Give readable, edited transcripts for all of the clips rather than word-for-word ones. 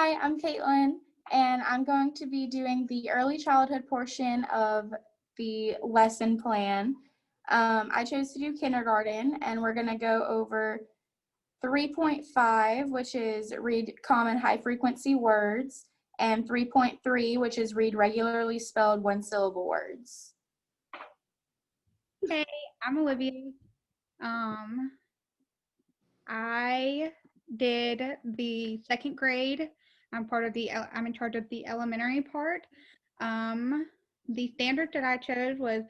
Hi, I'm Caitlin, and I'm going to be doing the early childhood portion of the lesson plan. I chose to do kindergarten, and we're going to go over 3.5, which is read common high frequency words, and 3.3, which is read regularly spelled one syllable words. Hey, I'm Olivia. I did the second grade. I'm in charge of the elementary part. The standard that I chose was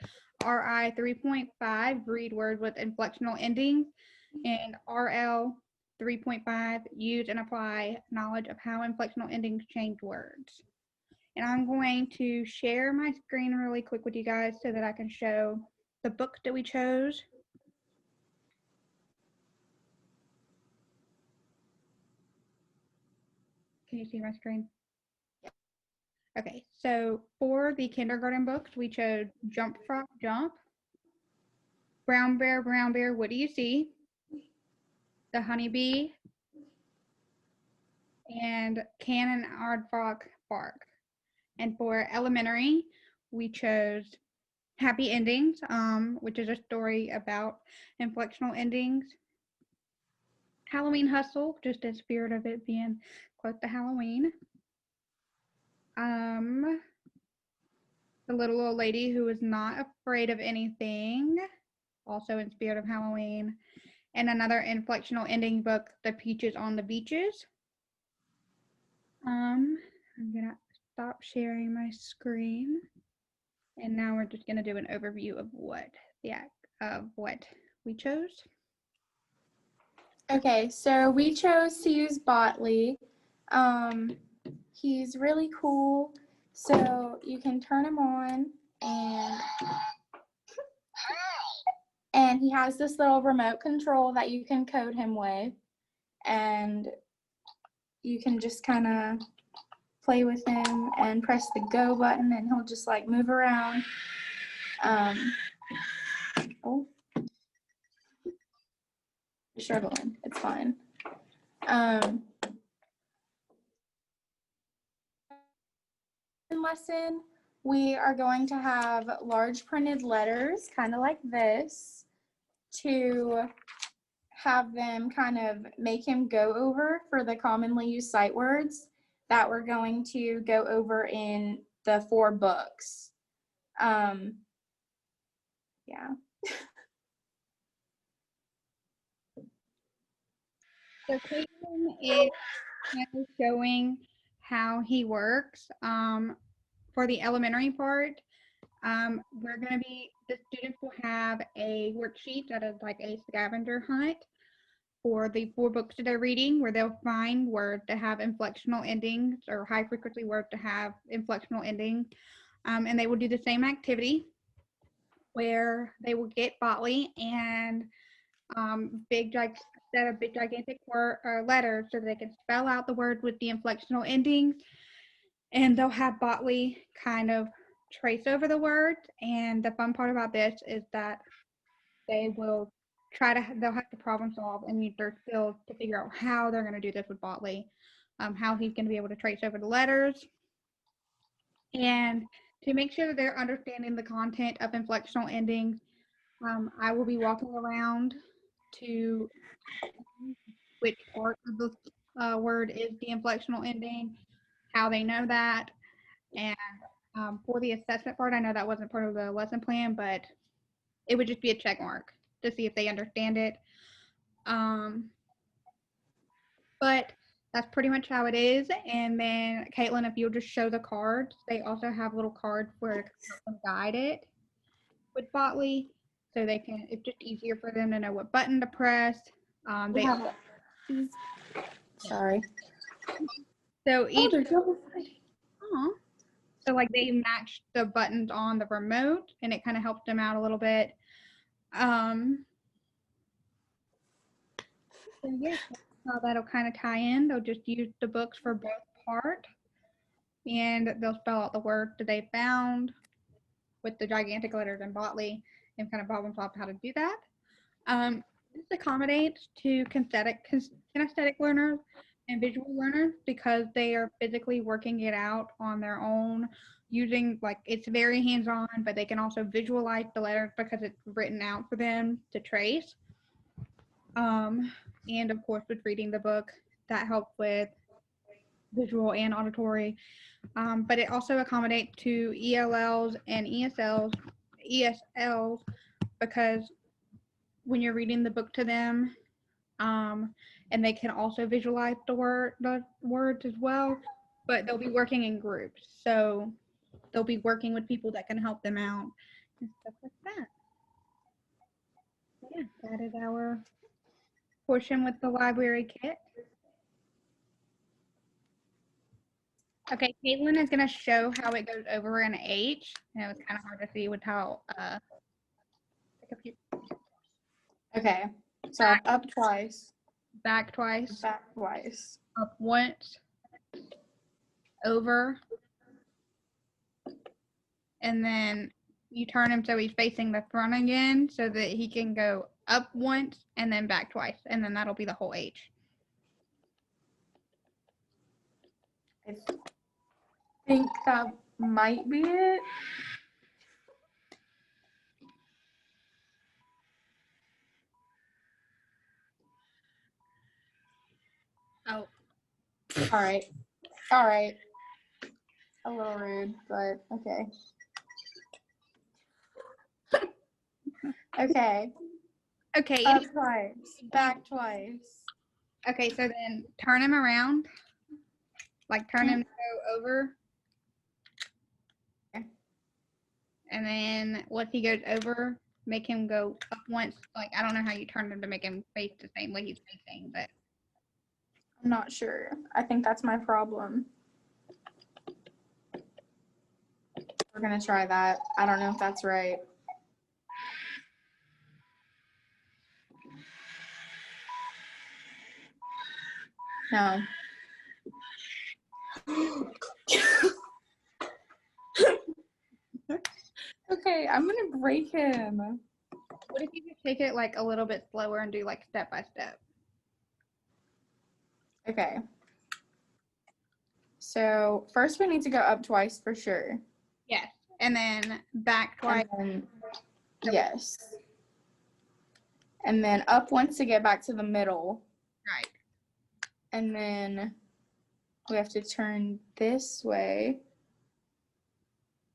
RI 3.5, read words with inflectional endings, and RL 3.5, use and apply knowledge of how inflectional endings change words. And I'm going to share my screen really quick with you guys so that I can show the book that we chose. Can you see my screen? Yep. Okay, so for the kindergarten books, we chose Jump Frog Jump, Brown Bear, What Do You See? The Honeybee, and Can an Aardvark Bark? And for elementary, we chose Happy Endings, which is a story about inflectional endings. Halloween Hustle, just in spirit of it being close to Halloween. The Little Old Lady Who is Not Afraid of Anything, also in spirit of Halloween. And another inflectional ending book, The Peaches on the Beaches. I'm gonna stop sharing my screen. And now we're just gonna do an overview of what we chose. Okay, so we chose to use Botley. He's really cool, so you can turn him on, and he has this little remote control that you can code him with, and you can just kind of play with him and press the go button, and he'll just like move around. Oh, struggling. It's fine. Lesson, we are going to have large printed letters, kind of like this, to have them kind of make him go over for the commonly used sight words that we're going to go over in the 4 books. Yeah. So Caitlin is kind of showing how he works. For the elementary part, the students will have a worksheet that is like a scavenger hunt for the 4 books that they're reading, where they'll find words that have inflectional endings or high frequency words that have inflectional endings. And they will do the same activity where they will get Botley and big gigantic letters so that they can spell out the word with the inflectional endings. And they'll have Botley kind of trace over the words. And the fun part about this is that they'll have to problem solve and use their skills to figure out how they're going to do this with Botley, how he's going to be able to trace over the letters. And to make sure that they're understanding the content of inflectional endings, I will be walking around to which part of the word is the inflectional ending, how they know that, and for the assessment part, I know that wasn't part of the lesson plan, but it would just be a check mark to see if they understand it. But that's pretty much how it is. And then Caitlin, if you'll just show the cards, they also have little cards where to guide it with Botley, so it's just easier for them to know what button to press. Sorry. So each Oh, so like they match the buttons on the remote, and it kind of helps them out a little bit. So yeah, that's how that'll kind of tie in. They'll just use the books for both parts, and they'll spell out the word that they found with the gigantic letters in Botley and kind of problem solve how to do that. This accommodates to kinesthetic learners and visual learners because they are physically working it out on their own using, like, it's very hands-on, but they can also visualize the letters because it's written out for them to trace. And of course, with reading the book, that helps with visual and auditory. But it also accommodates to ELLs and ESLs, because when you're reading the book to them, and they can also visualize the words as well, but they'll be working in groups. So they'll be working with people that can help them out and stuff like that. So yeah, that is our portion with the library kit. Okay, Caitlin is going to show how it goes over an H. And it was kind of hard to see with how Okay, so up twice, back twice, back twice. up once, over, and then you turn him so he's facing the front again so that he can go up once and then back twice, and then that'll be the whole H. I think that might be it. Oh. All right. All right. A little rude, but okay. Okay. Okay. Up twice, back twice. Okay, so then turn him around. Like turn him to go over. Okay. And then once he goes over, make him go up once. Like, I don't know how you turn him to make him face the same way he's facing, but I'm not sure. I think that's my problem. We're gonna try that. I don't know if that's right. No. Okay, I'm gonna break him. what if you just take it like a little bit slower and do like step by step? Okay. So first we need to go up twice for sure. Yes. And then back twice. And then, yes. And then up once to get back to the middle. Right. And then we have to turn this way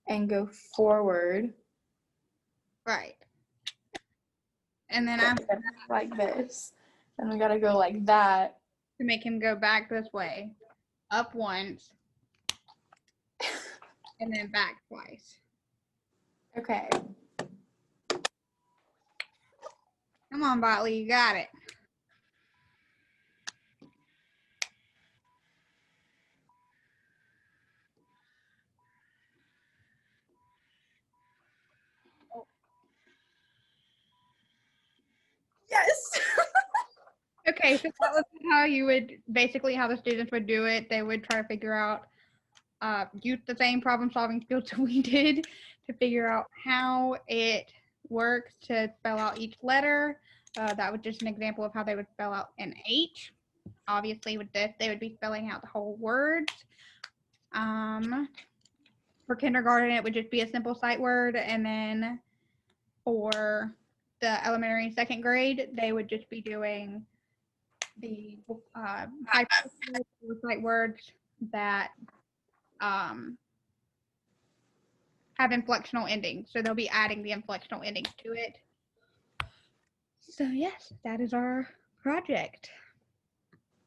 and go forward. Right. And then after like this. Then we gotta go like that. to make him go back this way, up once, and then back twice. Okay. Come on, Botley, you got it. Yes. Okay, so that was how you would, basically how the students would do it. They would try to figure out, use the same problem solving skills that we did to figure out how it works to spell out each letter. That was just an example of how they would spell out an H. Obviously with this, they would be spelling out the whole words. For kindergarten, it would just be a simple sight word, and then for the elementary and second grade, they would just be doing the high sight words that have inflectional endings. So they'll be adding the inflectional endings to it. So yes, that is our project.